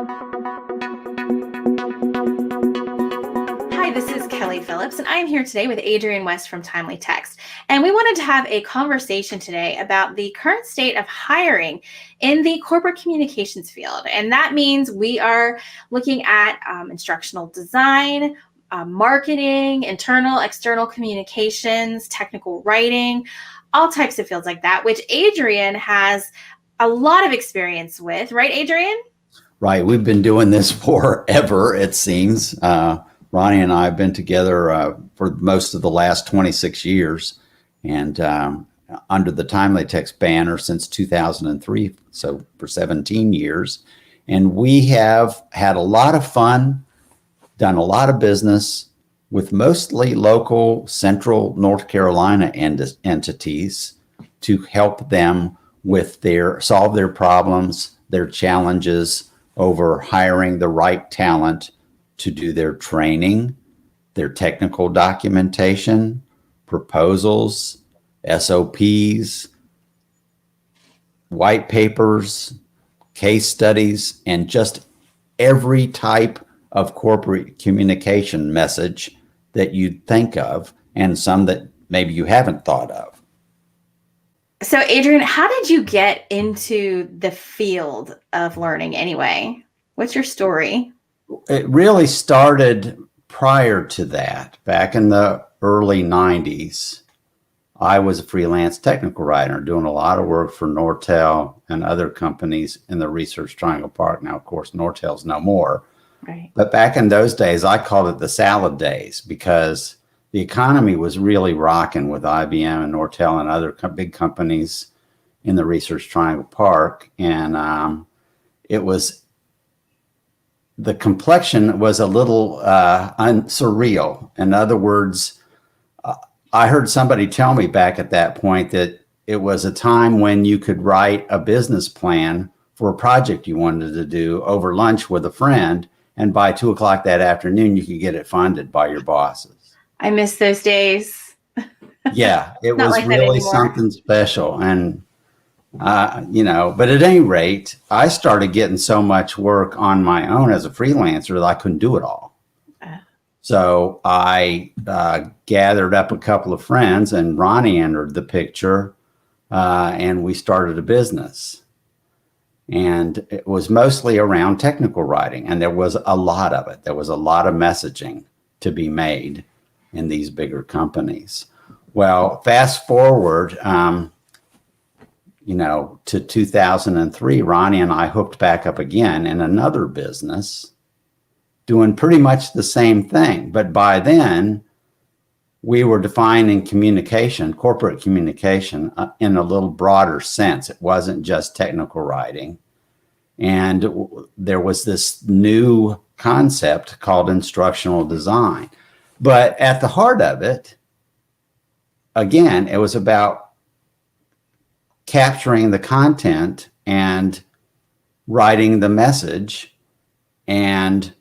Hi, this is Kelly Phillips, and I am here today with Adrienne West from TimelyText. And we wanted to have a conversation today about the current state of hiring in the corporate communications field. And that means we are looking at instructional design, marketing, internal, external communications, technical writing, all types of fields like that, which Adrienne has a lot of experience with, right, Adrienne? Right. We've been doing this forever, it seems. Ronnie and I have been together for most of the last 26 years and under the TimelyText banner since 2003, so for 17 years. And we have had a lot of fun, done a lot of business with mostly local central North Carolina entities to help them with solve their problems, their challenges over hiring the right talent to do their training, their technical documentation, proposals, SOPs, white papers, case studies, and just every type of corporate communication message that you'd think of, and some that maybe you haven't thought of. So, Adrienne, how did you get into the field of learning anyway? What's your story? It really started prior to that. Back in the early 90s, I was a freelance technical writer doing a lot of work for Nortel and other companies in the Research Triangle Park. Now, of course, Nortel's no more. Right. But back in those days, I called it the salad days because the economy was really rocking with IBM and Nortel and other big companies in the Research Triangle Park. And the complexion was a little surreal. In other words, I heard somebody tell me back at that point that it was a time when you could write a business plan for a project you wanted to do over lunch with a friend. And by 2 o'clock that afternoon, you could get it funded by your bosses. I miss those days. Yeah, it Not was like that really anymore. something special. And, but at any rate, I started getting so much work on my own as a freelancer that I couldn't do it all. So I gathered up a couple of friends, and Ronnie entered the picture, and we started a business. And it was mostly around technical writing, and there was a lot of it. There was a lot of messaging to be made in these bigger companies. Well, fast forward, to 2003, Ronnie and I hooked back up again in another business, doing pretty much the same thing. But by then, we were defining communication, corporate communication, in a little broader sense. It wasn't just technical writing. And there was this new concept called instructional design. But at the heart of it, again, it was about capturing the content and writing the message and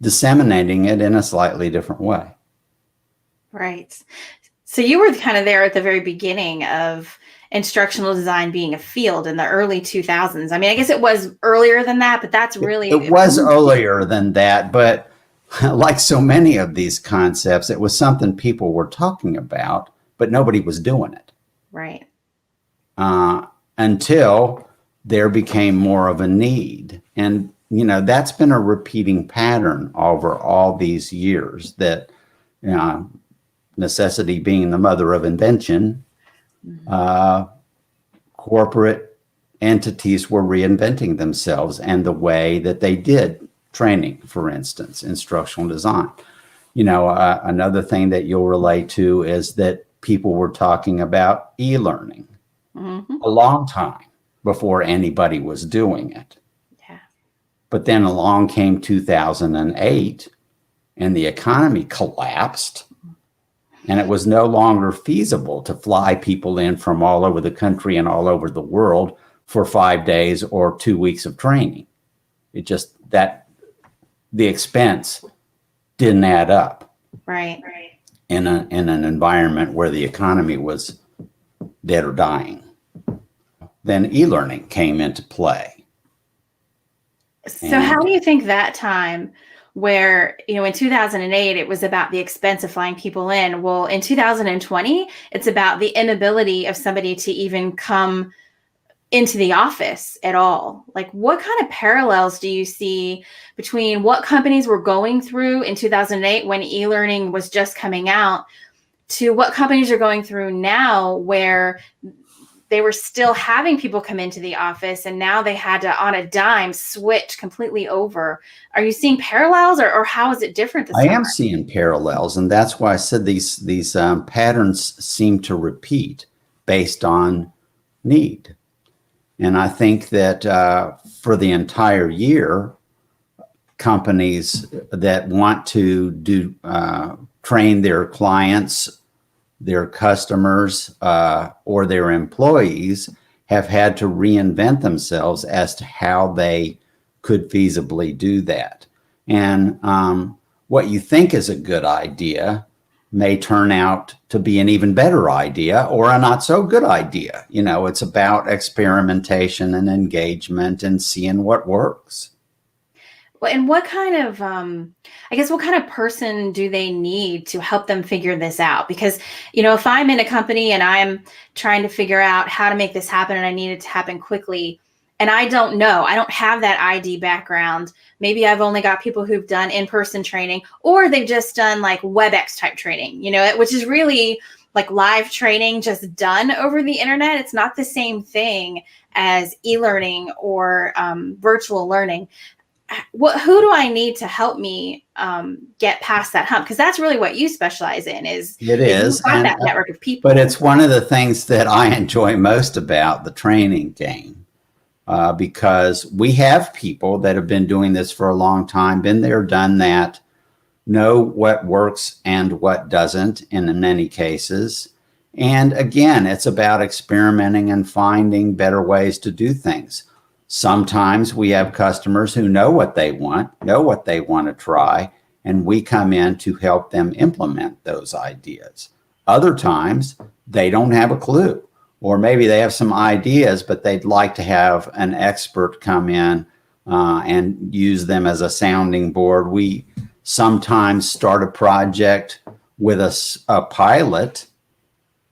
disseminating it in a slightly different way. Right. So you were kind of there at the very beginning of instructional design being a field in the early 2000s. I mean, I guess it was earlier than that, but that's really... It was earlier than that, but like so many of these concepts, it was something people were talking about, but nobody was doing it. Right. Until there became more of a need. And, that's been a repeating pattern over all these years, that necessity being the mother of invention, corporate entities were reinventing themselves and the way that they did training, for instance, instructional design. Another thing that you'll relate to is that people were talking about e-learning a long time before anybody was doing it. Yeah. But then along came 2008 and the economy collapsed, and it was no longer feasible to fly people in from all over the country and all over the world for 5 days or 2 weeks of training. It just, the expense didn't add up. Right. In an environment where the economy was dead or dying. Then e-learning came into play. So how And do you think that time where, in 2008, it was about the expense of flying people in. Well, in 2020, it's about the inability of somebody to even come into the office at all. Like, what kind of parallels do you see between what companies were going through in 2008 when e-learning was just coming out to what companies are going through now, where they were still having people come into the office and now they had to, on a dime, switch completely over? Are you seeing parallels, or how is it different this I time? am seeing parallels, and that's why I said these patterns seem to repeat based on need. And I think that for the entire year, companies that want to do train their clients, their customers, or their employees have had to reinvent themselves as to how they could feasibly do that. And what you think is a good idea may turn out to be an even better idea or a not so good idea. It's about experimentation and engagement and seeing what works. Well, and what kind of, I guess, what kind of person do they need to help them figure this out? Because, if I'm in a company and I'm trying to figure out how to make this happen and I need it to happen quickly, and I don't know, I don't have that ID background. Maybe I've only got people who've done in-person training, or they've just done like WebEx type training, which is really like live training just done over the internet. It's not the same thing as e-learning or virtual learning. Who do I need to help me get past that hump? Because that's really what you specialize in, is It that you've is, got that network of people. but it's one of the things that I enjoy most about the training game, because we have people that have been doing this for a long time, been there, done that, know what works and what doesn't in many cases. And again, it's about experimenting and finding better ways to do things. Sometimes we have customers who know what they want to try, and we come in to help them implement those ideas. Other times, they don't have a clue, or maybe they have some ideas, but they'd like to have an expert come in and use them as a sounding board. We sometimes start a project with a pilot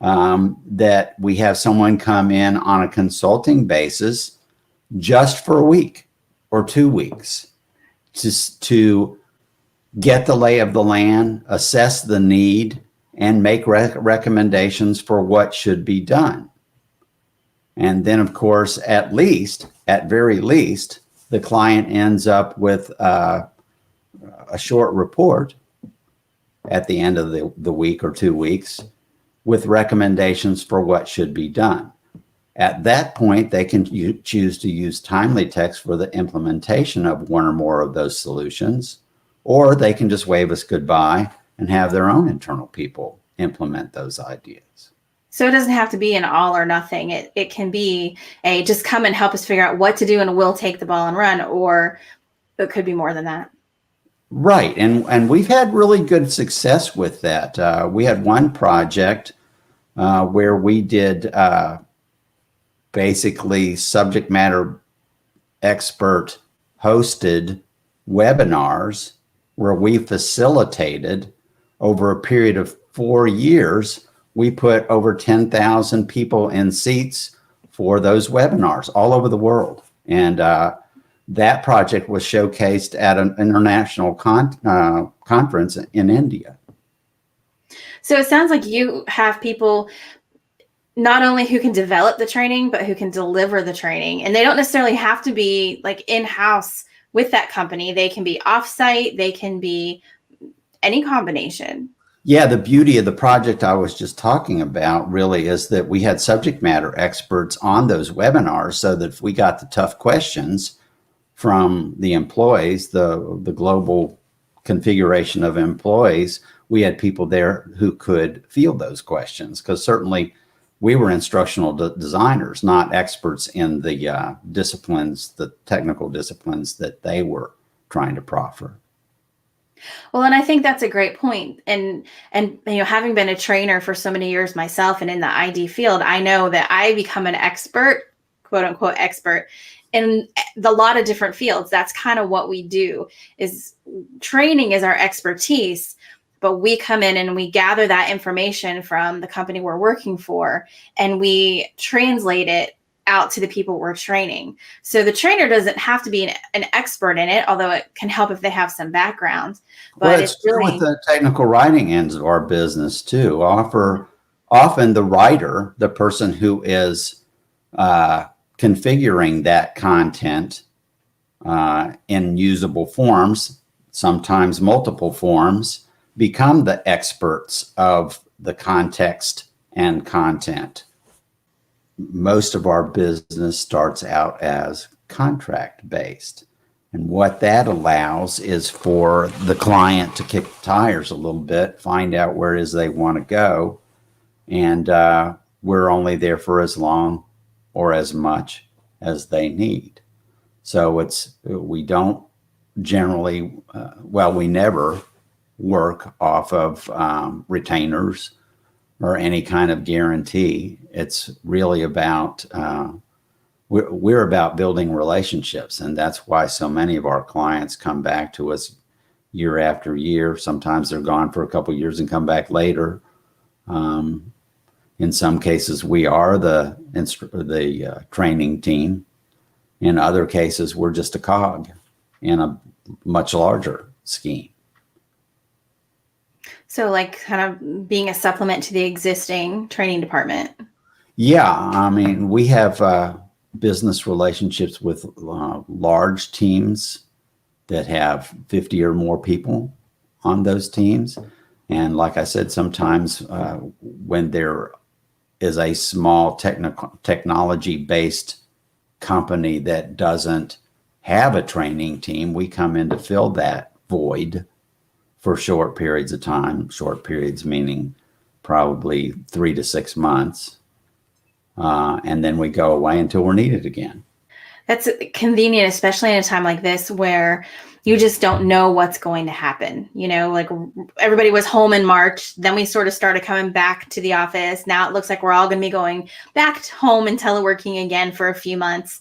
that we have someone come in on a consulting basis just for a week or 2 weeks, just to get the lay of the land, assess the need, and make recommendations for what should be done. And then, of course, at very least, the client ends up with a short report at the end of the week or 2 weeks with recommendations for what should be done. At that point, they can choose to use TimelyText for the implementation of one or more of those solutions, or they can just wave us goodbye and have their own internal people implement those ideas. So it doesn't have to be an all or nothing. It can be a just come and help us figure out what to do and we'll take the ball and run, or it could be more than that. Right. And we've had really good success with that. We had one project where we did basically subject matter expert hosted webinars where we facilitated over a period of 4 years. We put over 10,000 people in seats for those webinars all over the world. And that project was showcased at an international conference in India. So it sounds like you have people not only who can develop the training, but who can deliver the training. And they don't necessarily have to be like in-house with that company. They can be off-site. They can be any combination. Yeah, the beauty of the project I was just talking about really is that we had subject matter experts on those webinars, so that if we got the tough questions from the employees, the global configuration of employees, we had people there who could field those questions, because certainly we were instructional designers, not experts in the disciplines, the technical disciplines that they were trying to proffer. Well, and I think that's a great point. And having been a trainer for so many years myself and in the ID field, I know that I become an expert, quote unquote expert, in the lot of different fields. That's kind of what we do. Is training is our expertise, but we come in and we gather that information from the company we're working for, and we translate it out to the people we're training. So the trainer doesn't have to be an expert in it, although it can help if they have some background. But Well, it's true with the technical writing ends of our business too. Often the writer, the person who is configuring that content in usable forms, sometimes multiple forms, become the experts of the context and content. Most of our business starts out as contract based. And what that allows is for the client to kick the tires a little bit, find out where it is they want to go. And we're only there for as long or as much as they need. So we don't generally, we never work off of retainers or any kind of guarantee. It's really about, we're about building relationships. And that's why so many of our clients come back to us year after year. Sometimes they're gone for a couple of years and come back later. In some cases, we are the training team. In other cases, we're just a cog in a much larger scheme. So like kind of being a supplement to the existing training department. Yeah, I mean, we have business relationships with large teams that have 50 or more people on those teams. And like I said, sometimes when there is a small technology-based company that doesn't have a training team, we come in to fill that void for short periods of time, short periods meaning probably 3 to 6 months. And then we go away until we're needed again. That's convenient, especially in a time like this where you just don't know what's going to happen. You know, like everybody was home in March, then we sort of started coming back to the office. Now it looks like we're all going to be going back to home and teleworking again for a few months.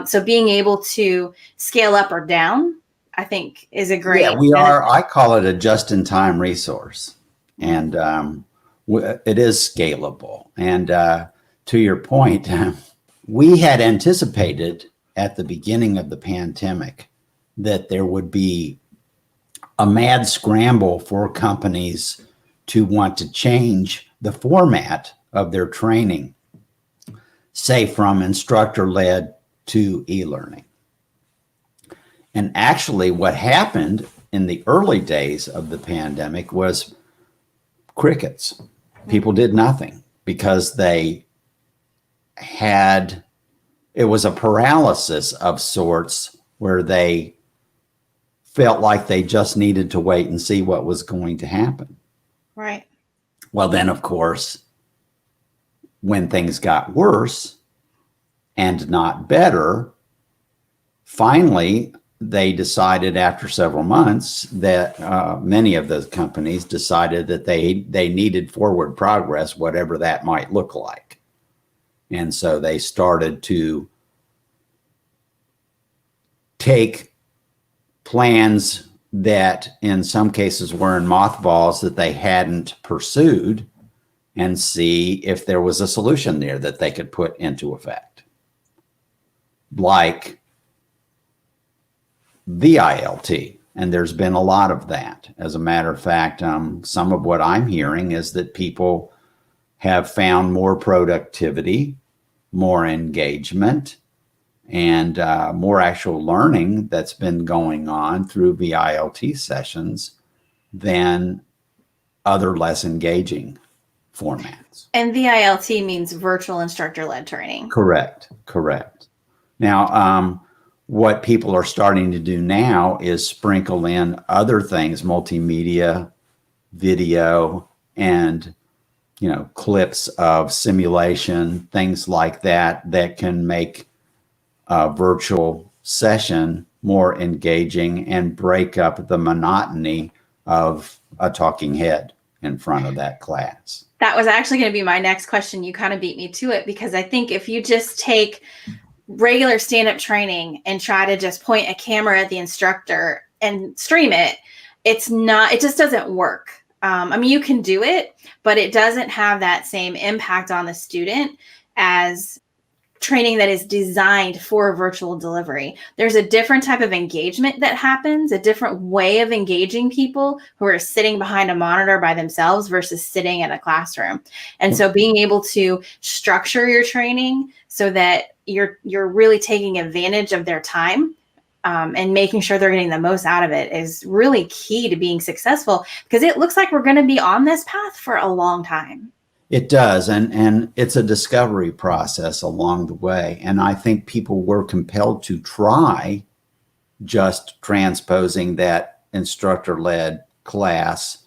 So being able to scale up or down, I think, is a great. Yeah, we are. I call it a just-in-time resource, and it is scalable. And to your point, we had anticipated at the beginning of the pandemic that there would be a mad scramble for companies to want to change the format of their training, say from instructor-led to e-learning. And actually what happened in the early days of the pandemic was crickets. People did nothing because it was a paralysis of sorts where they felt like they just needed to wait and see what was going to happen. Right. Well, then, of course, when things got worse and not better, finally, they decided after several months that many of those companies decided that they needed forward progress, whatever that might look like. And so they started to take plans that in some cases were in mothballs that they hadn't pursued and see if there was a solution there that they could put into effect. Like VILT, and there's been a lot of that. As a matter of fact, some of what I'm hearing is that people have found more productivity, more engagement, and more actual learning that's been going on through VILT sessions than other less engaging formats. And VILT means virtual instructor-led training. Correct. Now, what people are starting to do now is sprinkle in other things, multimedia, video, and clips of simulation, things like that can make a virtual session more engaging and break up the monotony of a talking head in front of that class. That was actually going to be my next question. You kind of beat me to it, because I think if you just take regular stand-up training and try to just point a camera at the instructor and stream it, it just doesn't work. I mean, you can do it, but it doesn't have that same impact on the student as training that is designed for virtual delivery. There's a different type of engagement that happens, a different way of engaging people who are sitting behind a monitor by themselves versus sitting in a classroom. And so being able to structure your training so that you're really taking advantage of their time and making sure they're getting the most out of it is really key to being successful, because it looks like we're going to be on this path for a long time. It does, and it's a discovery process along the way. And I think people were compelled to try just transposing that instructor-led class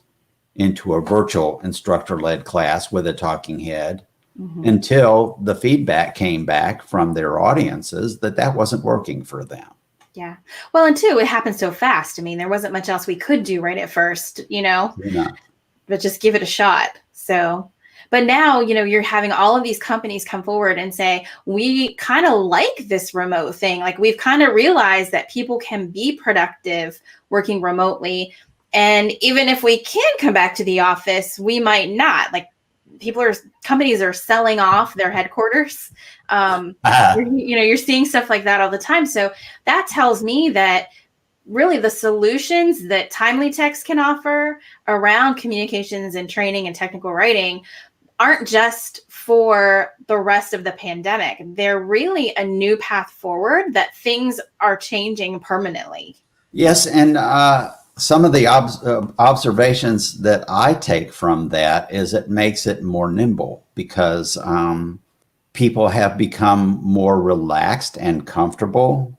into a virtual instructor-led class with a talking head until the feedback came back from their audiences that wasn't working for them. Yeah. Well, and two, it happened so fast. I mean, there wasn't much else we could do right at first, but just give it a shot. So, but now, you're having all of these companies come forward and say, we kind of like this remote thing. Like, we've kind of realized that people can be productive working remotely. And even if we can come back to the office, we might not. Like, companies are selling off their headquarters. You're seeing stuff like that all the time. So that tells me that really the solutions that TimelyText can offer around communications and training and technical writing aren't just for the rest of the pandemic. They're really a new path forward, that things are changing permanently. Yes, and some of the observations that I take from that is it makes it more nimble, because people have become more relaxed and comfortable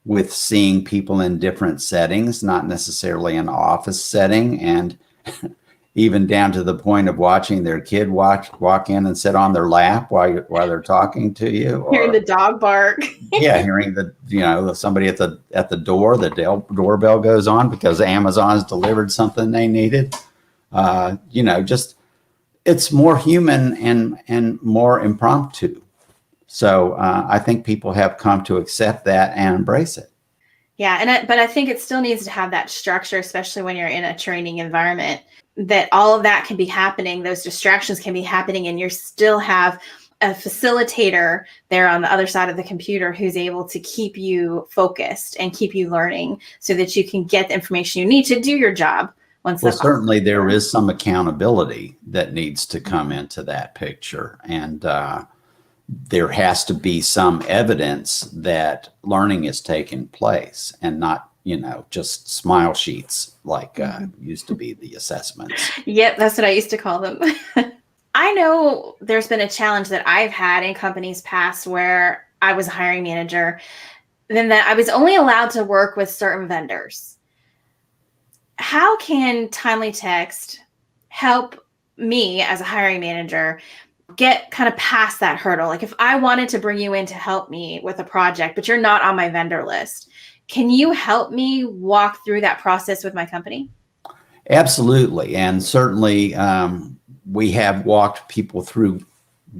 with seeing people in different settings, not necessarily an office setting, and even down to the point of watching their kid walk in and sit on their lap while they're talking to you, or hearing the dog bark. hearing somebody at the door. The doorbell goes on because Amazon's delivered something they needed. Just it's more human and more impromptu. So I think people have come to accept that and embrace it. Yeah, but I think it still needs to have that structure, especially when you're in a training environment, that all of that can be happening, those distractions can be happening, and you still have a facilitator there on the other side of the computer who's able to keep you focused and keep you learning so that you can get the information you need to do your job. Certainly there is some accountability that needs to come into that picture, and there has to be some evidence that learning is taking place, and not just smile sheets like used to be the assessments. Yep, that's what I used to call them. I know there's been a challenge that I've had in companies past where I was a hiring manager, then that I was only allowed to work with certain vendors. How can TimelyText help me as a hiring manager get kind of past that hurdle? Like, if I wanted to bring you in to help me with a project, but you're not on my vendor list, can you help me walk through that process with my company? Absolutely. And certainly we have walked people through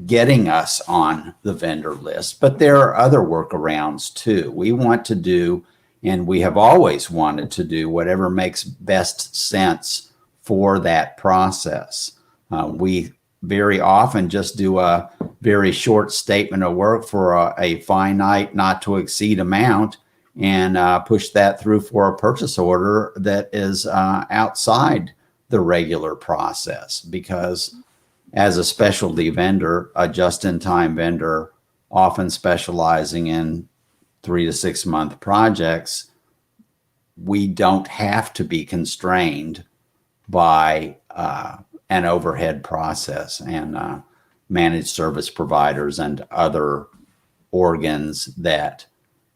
getting us on the vendor list, but there are other workarounds too. We want to do, and we have always wanted to do, whatever makes best sense for that process. We very often just do a very short statement of work for a finite, not to exceed amount, and push that through for a purchase order that is outside the regular process. Because as a specialty vendor, a just-in-time vendor, often specializing in 3 to 6 month projects, we don't have to be constrained by an overhead process and managed service providers and other organs that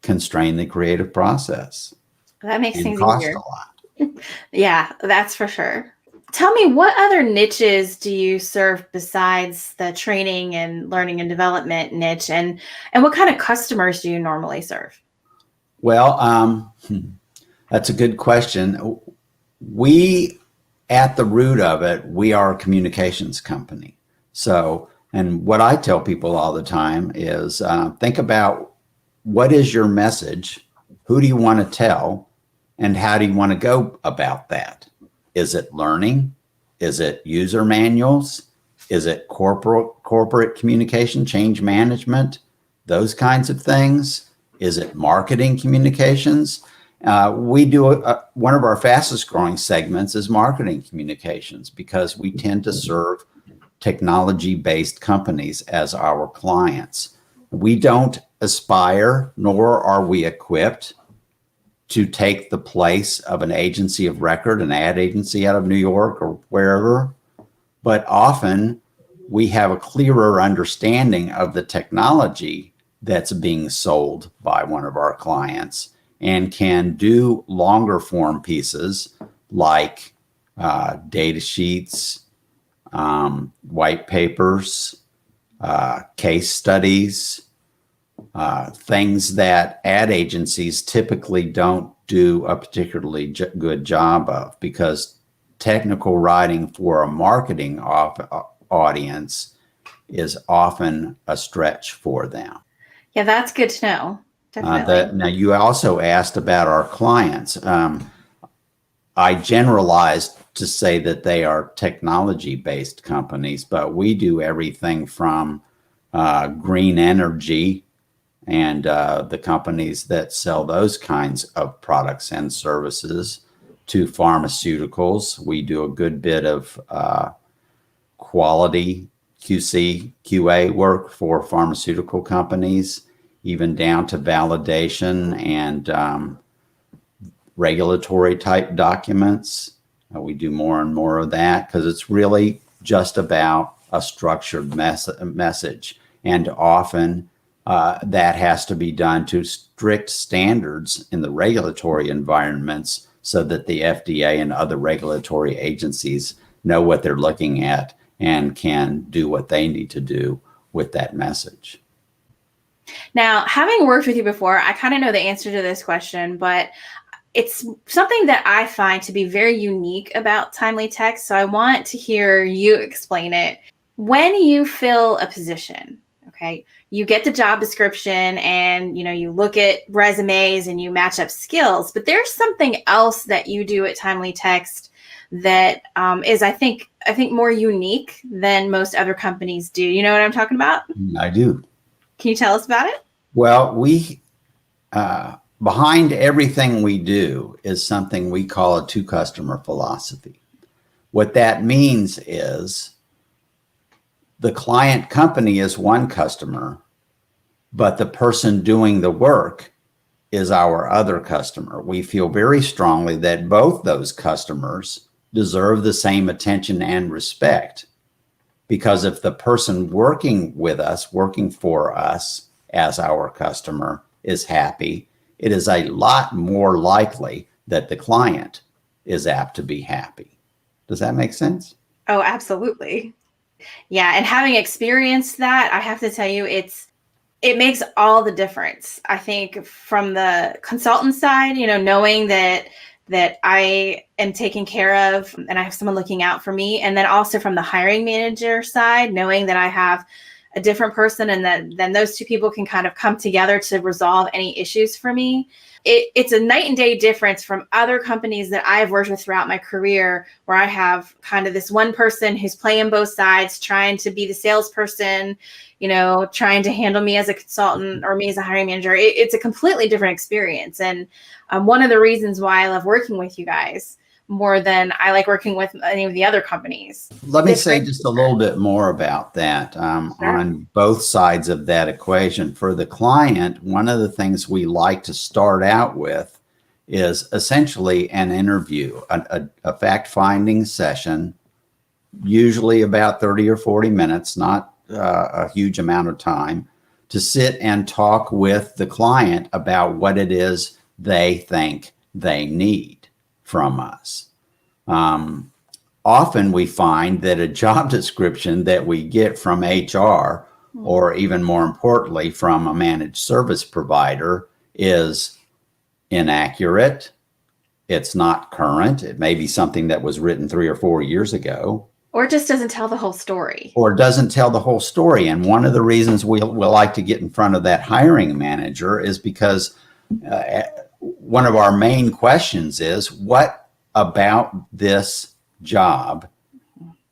constrain the creative process. That makes things cost easier. A lot. Yeah, that's for sure. Tell me, what other niches do you serve besides the training and learning and development niche, and what kind of customers do you normally serve? Well, that's a good question. We, at the root of it, we are a communications company. So, and what I tell people all the time is think about what is your message? Who do you want to tell? And how do you want to go about that? Is it learning? Is it user manuals? Is it corporate communication, change management, those kinds of things? Is it marketing communications? We do one of our fastest growing segments is marketing communications because we tend to serve technology-based companies as our clients. We don't aspire, nor are we equipped to take the place of an agency of record, an ad agency out of New York or wherever. But often we have a clearer understanding of the technology that's being sold by one of our clients and can do longer form pieces like data sheets, white papers, case studies, things that ad agencies typically don't do a particularly good job of, because technical writing for a marketing audience is often a stretch for them. Yeah, that's good to know. Definitely. Now, you also asked about our clients. I generalized to say that they are technology-based companies, but we do everything from green energy and the companies that sell those kinds of products and services to pharmaceuticals. We do a good bit of quality QC, QA work for pharmaceutical companies, even down to validation and regulatory type documents. We do more and more of that because it's really just about a structured message. And often that has to be done to strict standards in the regulatory environments so that the FDA and other regulatory agencies know what they're looking at and can do what they need to do with that message. Now, having worked with you before, I kind of know the answer to this question, but it's something that I find to be very unique about TimelyText. So I want to hear you explain it. When you fill a position, okay, you get the job description and you look at resumes and you match up skills, but there's something else that you do at TimelyText that is, I think, more unique than most other companies do. You know what I'm talking about? I do. Can you tell us about it? Well, we behind everything we do is something we call a two-customer philosophy. What that means is the client company is one customer, but the person doing the work is our other customer. We feel very strongly that both those customers deserve the same attention and respect, because if the person working with us, working for us as our customer is happy, it is a lot more likely that the client is apt to be happy. Does that make sense? Oh, absolutely. Yeah, and having experienced that, I have to tell you, it makes all the difference. I think from the consultant side, knowing that I am taken care of and I have someone looking out for me, and then also from the hiring manager side, knowing that I have a different person and then those two people can kind of come together to resolve any issues for me. It's a night and day difference from other companies that I've worked with throughout my career, where I have kind of this one person who's playing both sides, trying to be the salesperson, trying to handle me as a consultant or me as a hiring manager. It's a completely different experience. And one of the reasons why I love working with you guys more than I like working with any of the other companies. Let me say just a little bit more about that. Sure. On both sides of that equation. For the client, one of the things we like to start out with is essentially an interview, a fact-finding session, usually about 30 or 40 minutes, not a huge amount of time, to sit and talk with the client about what it is they think they need from us. Often we find that a job description that we get from HR, or even more importantly from a managed service provider, is inaccurate. It's not current. It may be something that was written 3 or 4 years ago. Or it just doesn't tell the whole story. or doesn't tell the whole story. And one of the reasons we like to get in front of that hiring manager is because one of our main questions is, what about this job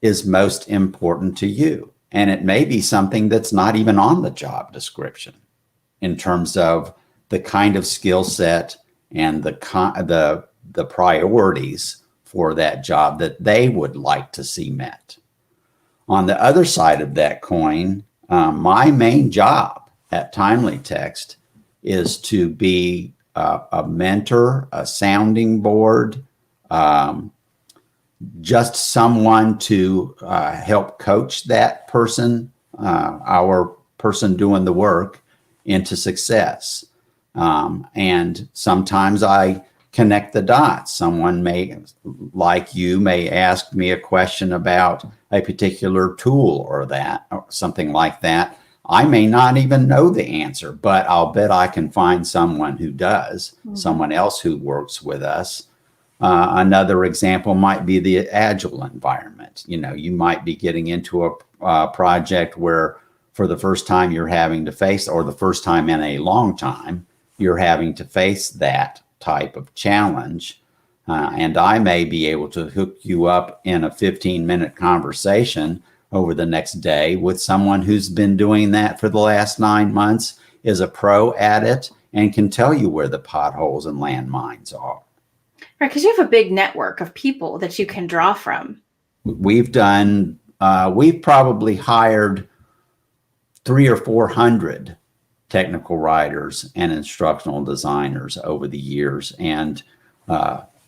is most important to you? And it may be something that's not even on the job description in terms of the kind of skill set and the priorities for that job that they would like to see met. On the other side of that coin, my main job at TimelyText is to be a mentor, a sounding board, just someone to help coach that person, our person doing the work, into success. And sometimes I connect the dots. Someone may, like you, may ask me a question about a particular tool or something like that. I may not even know the answer, but I'll bet I can find someone who does, someone else who works with us. Another example might be the agile environment. You might be getting into a project where for the first time you're having to face, or the first time in a long time, you're having to face that type of challenge. And I may be able to hook you up in a 15-minute conversation over the next day with someone who's been doing that for the last 9 months, is a pro at it, and can tell you where the potholes and landmines are. Right, because you have a big network of people that you can draw from. We've probably hired 300 or 400 technical writers and instructional designers over the years. And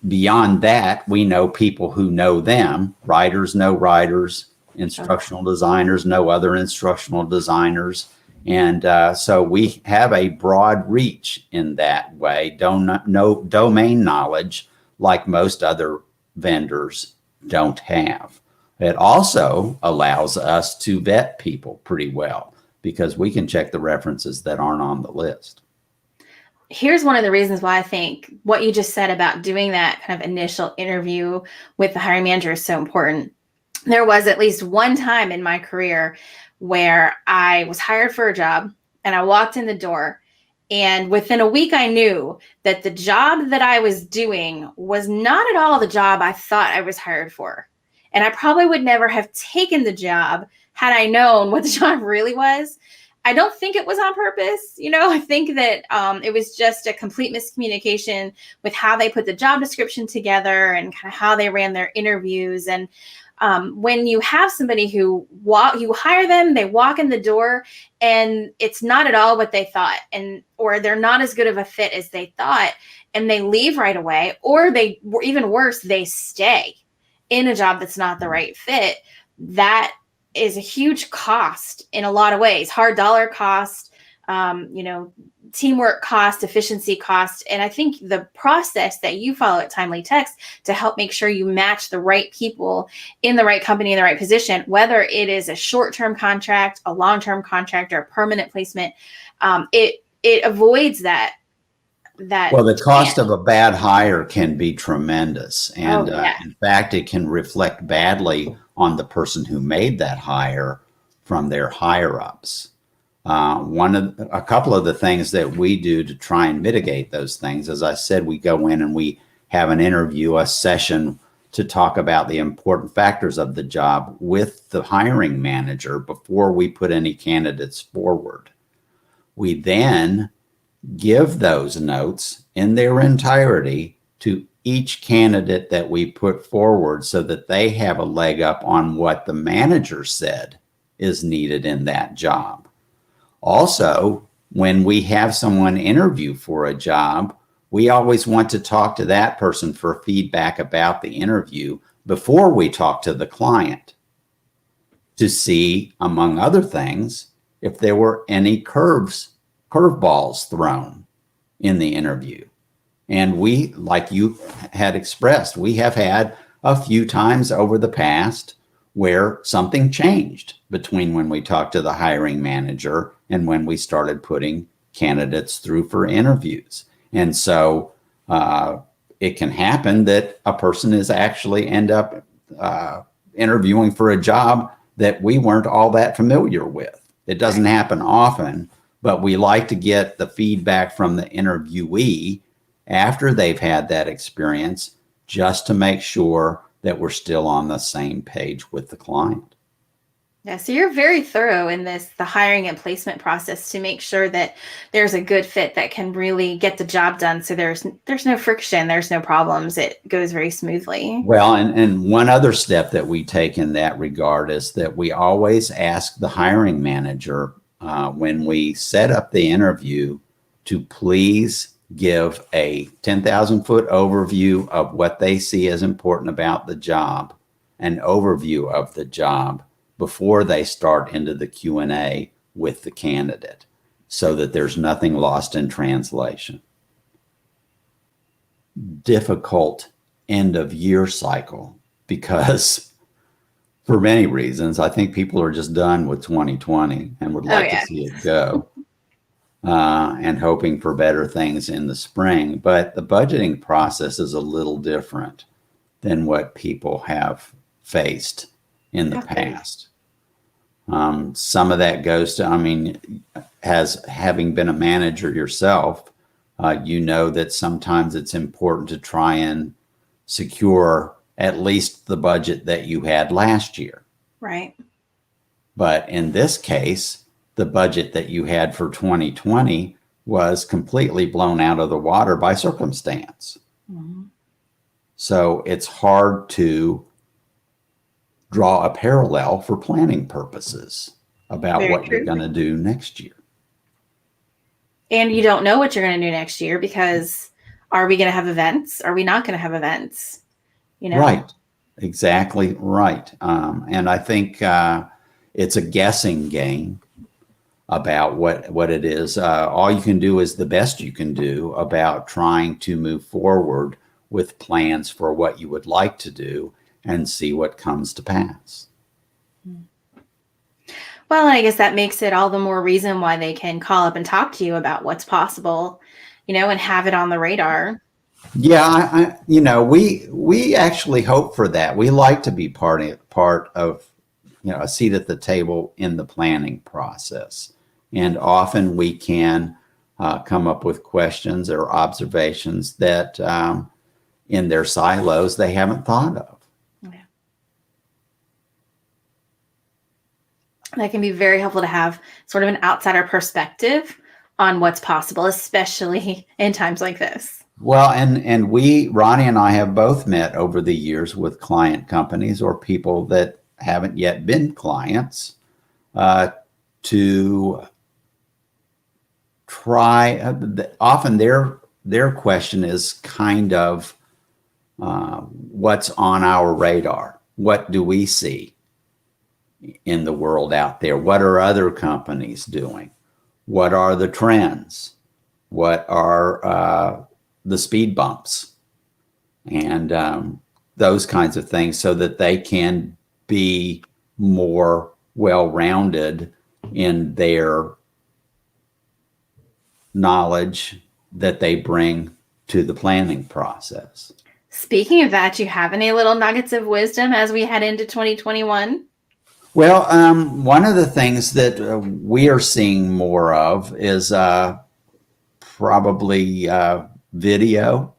beyond that, we know people who know them. Writers know writers, instructional designers know other instructional designers. And so we have a broad reach in that way. Domain knowledge like most other vendors don't have. It also allows us to vet people pretty well, because we can check the references that aren't on the list. Here's one of the reasons why I think what you just said about doing that kind of initial interview with the hiring manager is so important. There was at least one time in my career where I was hired for a job and I walked in the door, and within a week I knew that the job that I was doing was not at all the job I thought I was hired for. And I probably would never have taken the job had I known what the job really was. I don't think it was on purpose. I think that it was just a complete miscommunication with how they put the job description together and kind of how they ran their interviews. And when you have somebody you hire them, they walk in the door and it's not at all what they thought, or they're not as good of a fit as they thought, and they leave right away, or even worse, they stay in a job that's not the right fit. That is a huge cost in a lot of ways. Hard dollar cost, teamwork cost, efficiency cost. And I think the process that you follow at TimelyText to help make sure you match the right people in the right company, in the right position, whether it is a short-term contract, a long-term contract, or a permanent placement, it avoids that. Well, the cost of a bad hire can be tremendous. And in fact, it can reflect badly on the person who made that hire from their higher ups. A couple of the things that we do to try and mitigate those things, as I said, we go in and we have an interview, a session to talk about the important factors of the job with the hiring manager before we put any candidates forward. We then give those notes in their entirety to each candidate that we put forward, so that they have a leg up on what the manager said is needed in that job. Also, when we have someone interview for a job, we always want to talk to that person for feedback about the interview before we talk to the client, to see, among other things, if there were any curveballs thrown in the interview. And we, like you had expressed, we have had a few times over the past where something changed between when we talked to the hiring manager and when we started putting candidates through for interviews. And so it can happen that a person is actually end up interviewing for a job that we weren't all that familiar with. It doesn't happen often, but we like to get the feedback from the interviewee after they've had that experience, just to make sure that we're still on the same page with the client. Yeah, so you're very thorough in the hiring and placement process to make sure that there's a good fit that can really get the job done. So there's no friction, there's no problems. It goes very smoothly. Well, and one other step that we take in that regard is that we always ask the hiring manager when we set up the interview to please give a 10,000-foot overview of what they see as important about the job, an overview of the job, before they start into the Q&A with the candidate, so that there's nothing lost in translation. Difficult end of year cycle, because for many reasons, I think people are just done with 2020 and would like to see it go, and hoping for better things in the spring. But the budgeting process is a little different than what people have faced in the past. Some of that goes to, having been a manager yourself, you know that sometimes it's important to try and secure at least the budget that you had last year. Right. But in this case, the budget that you had for 2020 was completely blown out of the water by circumstance. Mm-hmm. So it's hard to draw a parallel for planning purposes about what you're going to do next year. And you don't know what you're going to do next year, because are we going to have events? Are we not going to have events? Right. Exactly right. And I think it's a guessing game about what it is. All you can do is the best you can do about trying to move forward with plans for what you would like to do and see what comes to pass. Well, I guess that makes it all the more reason why they can call up and talk to you about what's possible, and have it on the radar. Yeah, we actually hope for that. We like to be part of, a seat at the table in the planning process. And often we can come up with questions or observations that in their silos they haven't thought of. That can be very helpful to have sort of an outsider perspective on what's possible, especially in times like this. Well, and Ronnie and I have both met over the years with client companies or people that haven't yet been clients to try. Often their question is kind of what's on our radar? What do we see in the world out there? What are other companies doing? What are the trends? What are the speed bumps? And those kinds of things, so that they can be more well-rounded in their knowledge that they bring to the planning process. Speaking of that, do you have any little nuggets of wisdom as we head into 2021? Well, one of the things that we are seeing more of is probably video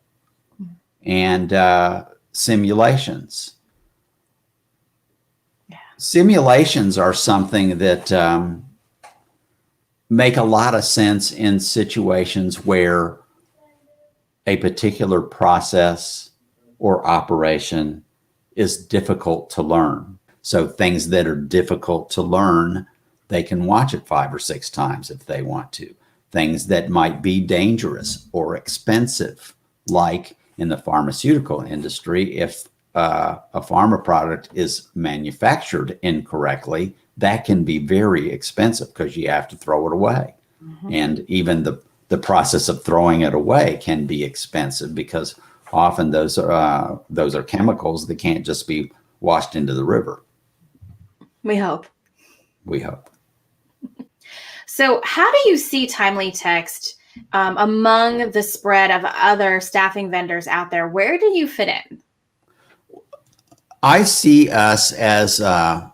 and simulations. Yeah. Simulations are something that make a lot of sense in situations where a particular process or operation is difficult to learn. So things that are difficult to learn, they can watch it 5 or 6 times if they want to. Things that might be dangerous or expensive, like in the pharmaceutical industry, if a pharma product is manufactured incorrectly, that can be very expensive because you have to throw it away. Mm-hmm. And even the process of throwing it away can be expensive, because often those are chemicals that can't just be washed into the river. We hope. So how do you see TimelyText among the spread of other staffing vendors out there? Where do you fit in? I see us as a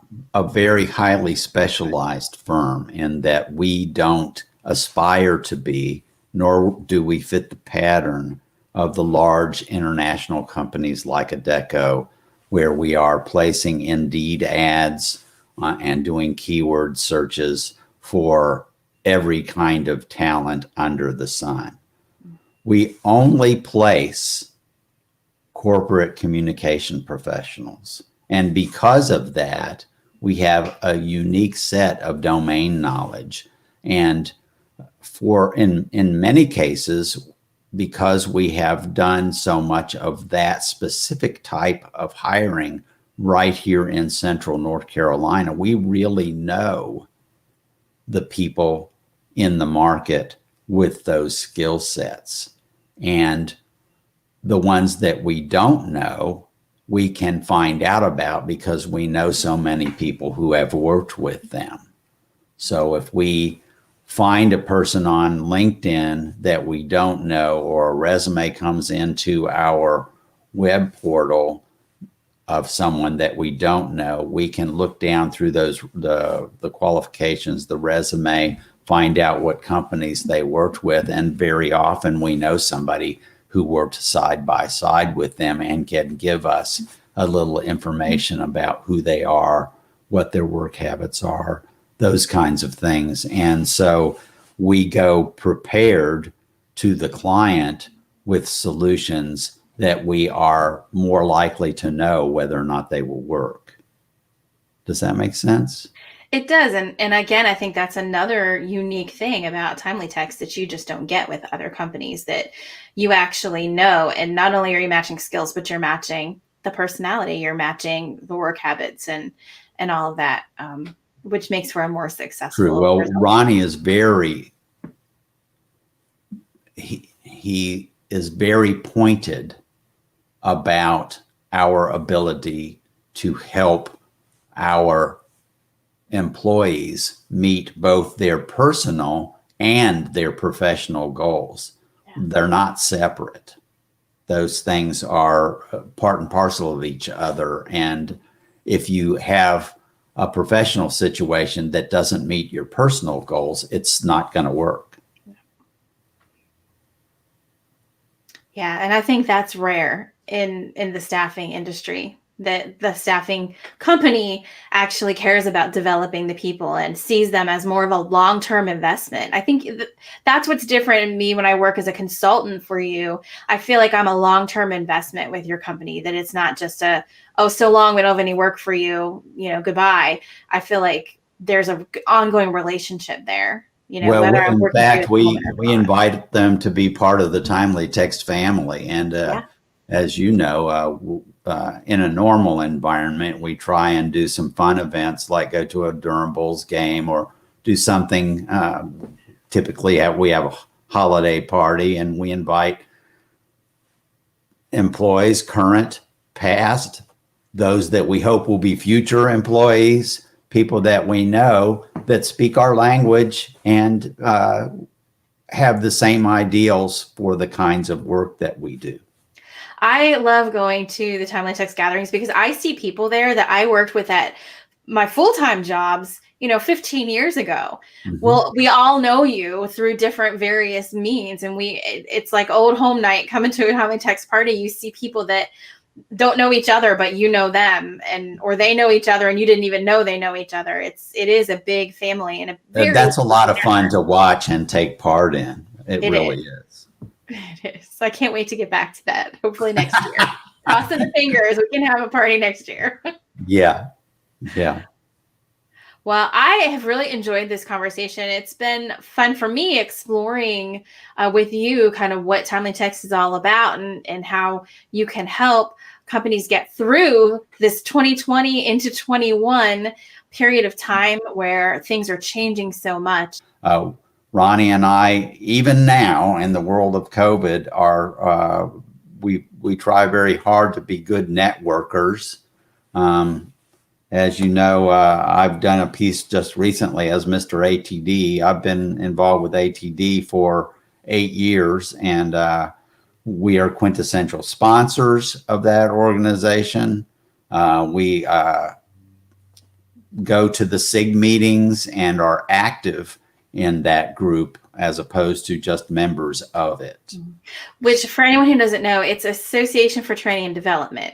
very highly specialized firm in that we don't aspire to be, nor do we fit the pattern of the large international companies like Adecco, where we are placing Indeed ads and doing keyword searches for every kind of talent under the sun. We only place corporate communication professionals. And because of that, we have a unique set of domain knowledge. And in many cases, because we have done so much of that specific type of hiring right here in Central North Carolina, we really know the people in the market with those skill sets. And the ones that we don't know, we can find out about because we know so many people who have worked with them. So if we find a person on LinkedIn that we don't know, or a resume comes into our web portal of someone that we don't know, we can look down through the qualifications, the resume, find out what companies they worked with, and very often we know somebody who worked side by side with them and can give us a little information about who they are, what their work habits are, those kinds of things. And so we go prepared to the client with solutions that we are more likely to know whether or not they will work. Does that make sense? It does. And again, I think that's another unique thing about TimelyText that you just don't get with other companies, that you actually know. And not only are you matching skills, but you're matching the personality, you're matching the work habits and all of that, which makes for a more successful True. Well, result. Ronnie is he is very pointed about our ability to help our employees meet both their personal and their professional goals. Yeah. They're not separate. Those things are part and parcel of each other. And if you have a professional situation that doesn't meet your personal goals, it's not going to work. Yeah, and I think that's rare in the staffing industry, that the staffing company actually cares about developing the people and sees them as more of a long-term investment. I think that's what's different in me when I work as a consultant for you. I feel like I'm a long-term investment with your company, that it's not just oh, so long, we don't have any work for you, goodbye. I feel like there's an ongoing relationship there. Well, in fact, we invite them to be part of the TimelyText family. And as you know, in a normal environment, we try and do some fun events like go to a Durham Bulls game or do something. Typically, we have a holiday party and we invite employees, current, past, those that we hope will be future employees, people that we know that speak our language and have the same ideals for the kinds of work that we do. I love going to the TimelyText gatherings because I see people there that I worked with at my full-time jobs, 15 years ago. Mm-hmm. Well, we all know you through different various means. And it's like old home night, coming to a TimelyText party. You see people that don't know each other, but you know them, or they know each other and you didn't even know they know each other. It is a big family, and that's a lot of fun to watch and take part in. It really is. It is. I can't wait to get back to that. Hopefully next year. Crossing the fingers, we can have a party next year. Yeah. Well, I have really enjoyed this conversation. It's been fun for me exploring with you kind of what TimelyText is all about and how you can help companies get through this 2020 into 21 period of time where things are changing so much. Ronnie and I, even now in the world of COVID, we try very hard to be good networkers. As you know, I've done a piece just recently as Mr. ATD. I've been involved with ATD for 8 years, and we are quintessential sponsors of that organization. We go to the SIG meetings and are active in that group as opposed to just members of it. Which, for anyone who doesn't know, it's Association for Training and Development.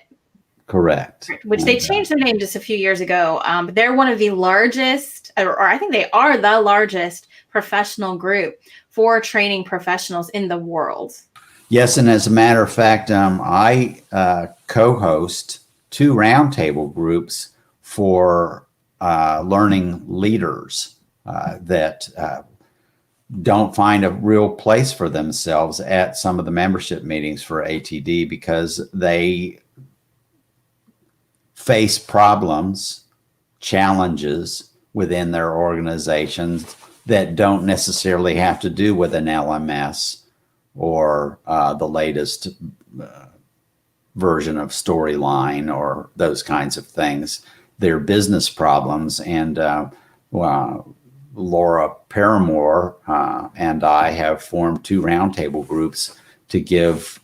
Correct. Which they changed their name just a few years ago. But they're one of the largest, or I think they are the largest professional group for training professionals in the world. Yes, and as a matter of fact, I co-host 2 roundtable groups for learning leaders that don't find a real place for themselves at some of the membership meetings for ATD because they face problems, challenges within their organizations that don't necessarily have to do with an LMS or the latest version of Storyline or those kinds of things. They're business problems. And Laura Paramore and I have formed 2 roundtable groups to give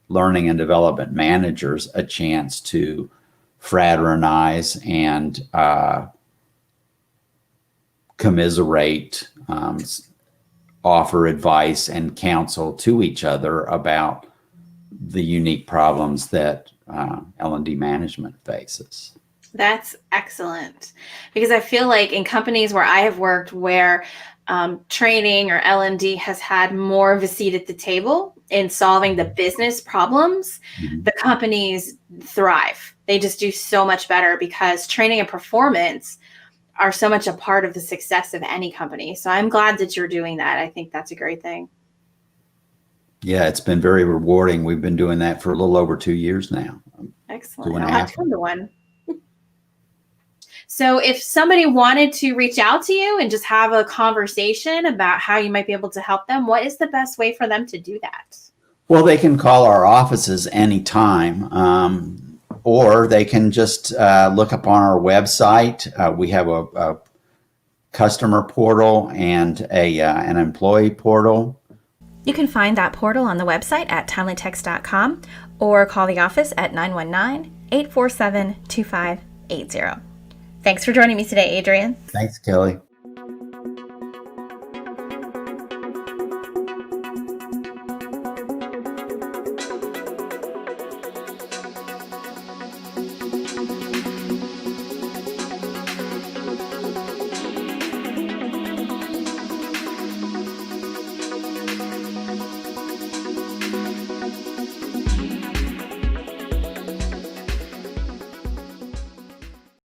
learning and development managers a chance to fraternize and commiserate, offer advice and counsel to each other about the unique problems that L&D management faces. That's excellent, because I feel like in companies where I have worked where training or L&D has had more of a seat at the table in solving the business problems, the companies thrive. They just do so much better because training and performance are so much a part of the success of any company. So I'm glad that you're doing that. I think that's a great thing. Yeah, it's been very rewarding. We've been doing that for a little over 2 years now. Excellent. I'll have to come to one. So if somebody wanted to reach out to you and just have a conversation about how you might be able to help them, what is the best way for them to do that? Well, they can call our offices anytime, or they can just look up on our website. We have a customer portal and an employee portal. You can find that portal on the website at TimelyText.com or call the office at 919-847-2580. Thanks for joining me today, Adrian. Thanks, Kelly.